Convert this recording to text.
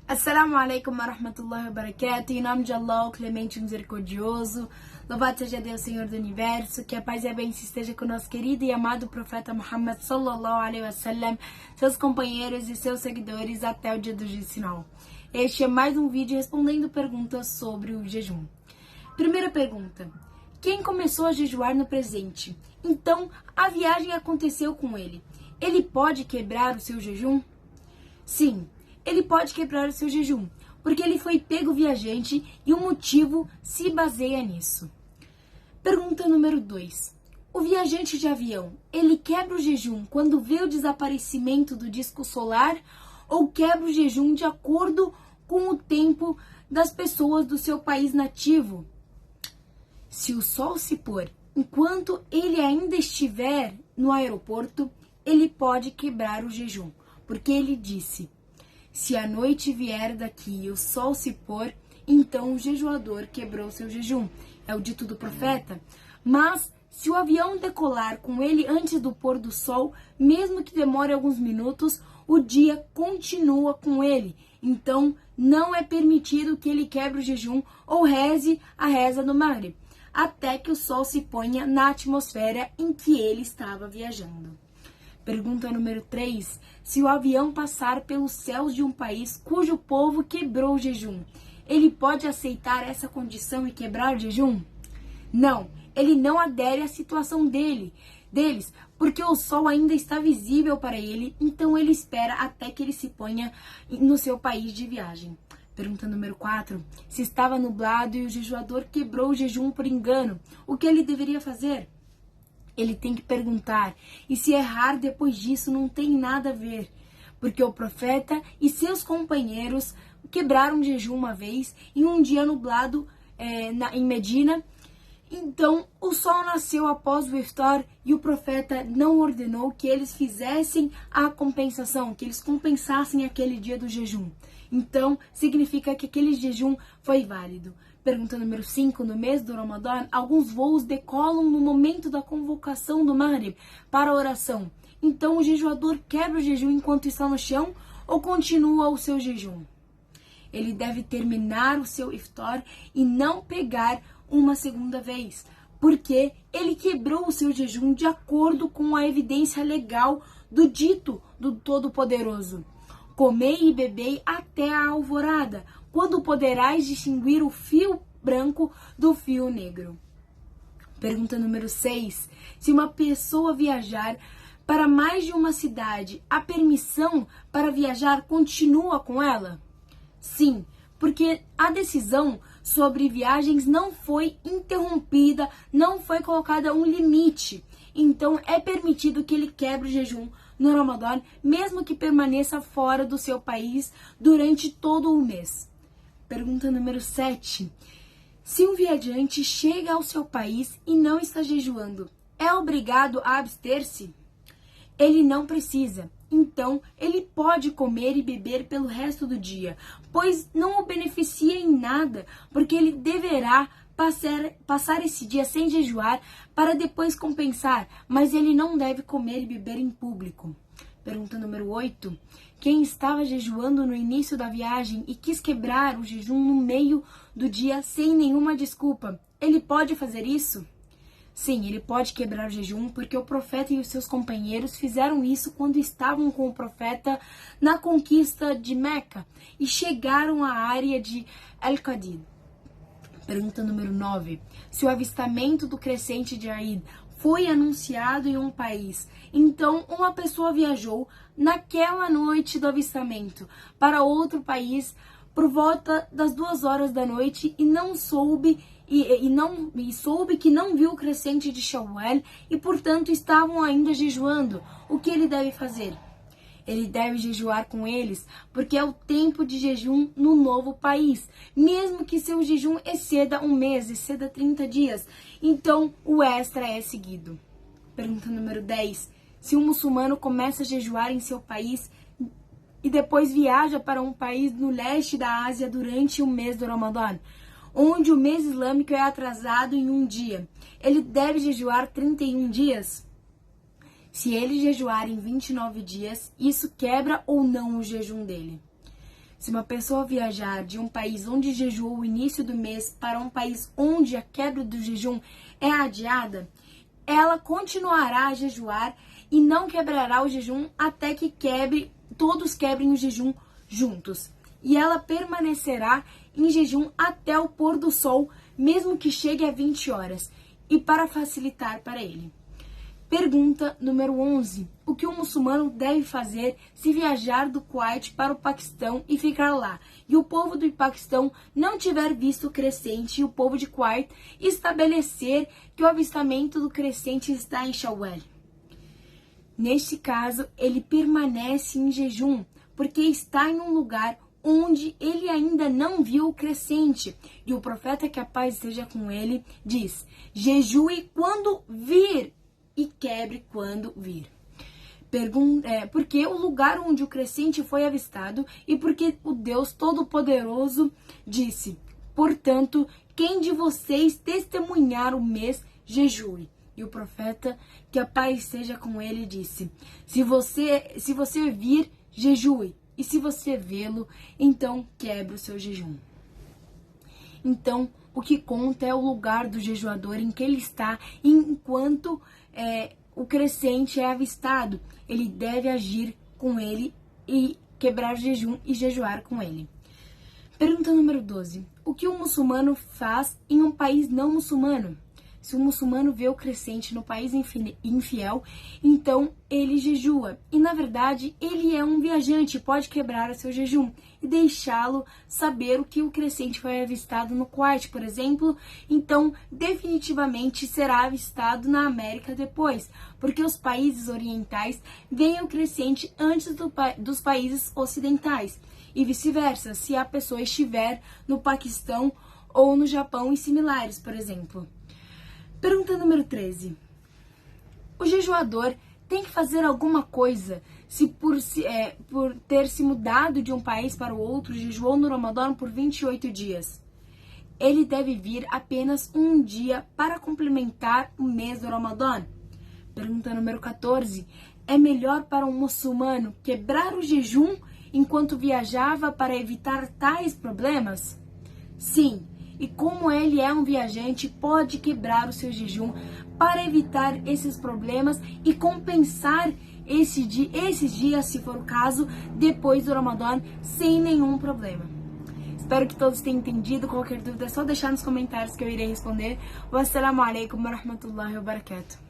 Assalamu alaikum wa rahmatullahi wa barakatuh. Em nome de Allah, o clemente e misericordioso. Louvado seja Deus, Senhor do Universo. Que a paz e a bênção esteja com o nosso querido e amado profeta Muhammad sallallahu alaihi wasallam, seus companheiros e seus seguidores até o dia do juízo final. Este é mais um vídeo respondendo perguntas sobre o jejum. Primeira pergunta: quem começou a jejuar no presente? Então, a viagem aconteceu com ele. Ele pode quebrar o seu jejum? Sim, ele pode quebrar o seu jejum, porque ele foi pego viajante e o motivo se baseia nisso. Pergunta número 2. O viajante de avião, ele quebra o jejum quando vê o desaparecimento do disco solar ou quebra o jejum de acordo com o tempo das pessoas do seu país nativo? Se o sol se pôr enquanto ele ainda estiver no aeroporto, ele pode quebrar o jejum, porque ele disse: se a noite vier daqui e o sol se pôr, então o jejuador quebrou seu jejum. É o dito do profeta. Mas se o avião decolar com ele antes do pôr do sol, mesmo que demore alguns minutos, o dia continua com ele. Então não é permitido que ele quebre o jejum ou reze a reza do Maghrib, até que o sol se ponha na atmosfera em que ele estava viajando. Pergunta número 3. Se o avião passar pelos céus de um país cujo povo quebrou o jejum, ele pode aceitar essa condição e quebrar o jejum? Não, ele não adere à situação deles, porque o sol ainda está visível para ele, então ele espera até que ele se ponha no seu país de viagem. Pergunta número 4. Se estava nublado e o jejuador quebrou o jejum por engano, o que ele deveria fazer? Ele tem que perguntar, e se errar depois disso não tem nada a ver, porque o profeta e seus companheiros quebraram o jejum uma vez em um dia nublado em Medina. Então o sol nasceu após o iftar e o profeta não ordenou que eles fizessem a compensação, que eles compensassem aquele dia do jejum. Então significa que aquele jejum foi válido. Pergunta número 5. No mês do Ramadã, alguns voos decolam no momento da convocação do Maghrib para a oração. Então o jejuador quebra o jejum enquanto está no chão ou continua o seu jejum? Ele deve terminar o seu iftar e não pegar uma segunda vez, porque ele quebrou o seu jejum de acordo com a evidência legal do dito do Todo-Poderoso: comei e bebei até a alvorada, quando poderás distinguir o fio branco do fio negro. Pergunta número 6. Se uma pessoa viajar para mais de uma cidade, a permissão para viajar continua com ela? Sim, porque a decisão sobre viagens não foi interrompida, não foi colocada um limite. Então é permitido que ele quebre o jejum no Ramadã, mesmo que permaneça fora do seu país durante todo o mês. Pergunta número 7. Se um viajante chega ao seu país e não está jejuando, é obrigado a abster-se? Ele não precisa. Então, ele pode comer e beber pelo resto do dia, pois não o beneficia em nada, porque ele deverá passar esse dia sem jejuar para depois compensar, mas ele não deve comer e beber em público. Pergunta número 8. Quem estava jejuando no início da viagem e quis quebrar o jejum no meio do dia sem nenhuma desculpa, ele pode fazer isso? Sim, ele pode quebrar o jejum, porque o profeta e os seus companheiros fizeram isso quando estavam com o profeta na conquista de Meca e chegaram à área de Al-Qadid. Pergunta número 9. Se o avistamento do crescente de Eid foi anunciado em um país, então uma pessoa viajou naquela noite do avistamento para outro país por volta das 2 horas da noite e não soube soube que não viu o crescente de Shawwal e, portanto, estavam ainda jejuando. O que ele deve fazer? Ele deve jejuar com eles, porque é o tempo de jejum no novo país, mesmo que seu jejum exceda um mês, exceda 30 dias. Então, o extra é seguido. Pergunta número 10. Se um muçulmano começa a jejuar em seu país e depois viaja para um país no leste da Ásia durante o mês do Ramadã, onde o mês islâmico é atrasado em um dia, ele deve jejuar 31 dias? Se ele jejuar em 29 dias, isso quebra ou não o jejum dele? Se uma pessoa viajar de um país onde jejuou o início do mês para um país onde a quebra do jejum é adiada, ela continuará a jejuar e não quebrará o jejum até que todos quebrem o jejum juntos. E ela permanecerá em jejum até o pôr do sol, mesmo que chegue a 20 horas, e para facilitar para ele. Pergunta número 11. O que um muçulmano deve fazer se viajar do Kuwait para o Paquistão e ficar lá, e o povo do Paquistão não tiver visto o crescente e o povo de Kuwait estabelecer que o avistamento do crescente está em Shawwal? Neste caso, ele permanece em jejum, porque está em um lugar onde ele ainda não viu o crescente. E o profeta, que a paz esteja com ele, diz: jejue quando vir e quebre quando vir. Porque o lugar onde o crescente foi avistado e porque o Deus Todo-Poderoso disse: portanto, quem de vocês testemunhar o mês, jejue. E o profeta, que a paz esteja com ele, disse: se você vir, jejue. E se você vê-lo, então quebre o seu jejum. Então, o que conta é o lugar do jejuador em que ele está enquanto o crescente é avistado. Ele deve agir com ele e quebrar o jejum e jejuar com ele. Pergunta número 12. O que um muçulmano faz em um país não muçulmano? Se um muçulmano vê o crescente no país infiel, então ele jejua. E na verdade, ele é um viajante, pode quebrar o seu jejum e deixá-lo saber o que o crescente foi avistado no Kuwait, por exemplo. Então, definitivamente será avistado na América depois, porque os países orientais veem o crescente antes dos países ocidentais. E vice-versa, se a pessoa estiver no Paquistão ou no Japão e similares, por exemplo. Pergunta número 13. O jejuador tem que fazer alguma coisa se por ter se mudado de um país para o outro, jejuou no Ramadã por 28 dias? Ele deve vir apenas um dia para complementar o mês do Ramadã? Pergunta número 14. É melhor para um muçulmano quebrar o jejum enquanto viajava para evitar tais problemas? Sim. E como ele é um viajante, pode quebrar o seu jejum para evitar esses problemas e compensar esses dias, se for o caso, depois do Ramadã, sem nenhum problema. Espero que todos tenham entendido. Qualquer dúvida é só deixar nos comentários que eu irei responder. Wassalamu alaikum warahmatullahi wabarakatuh.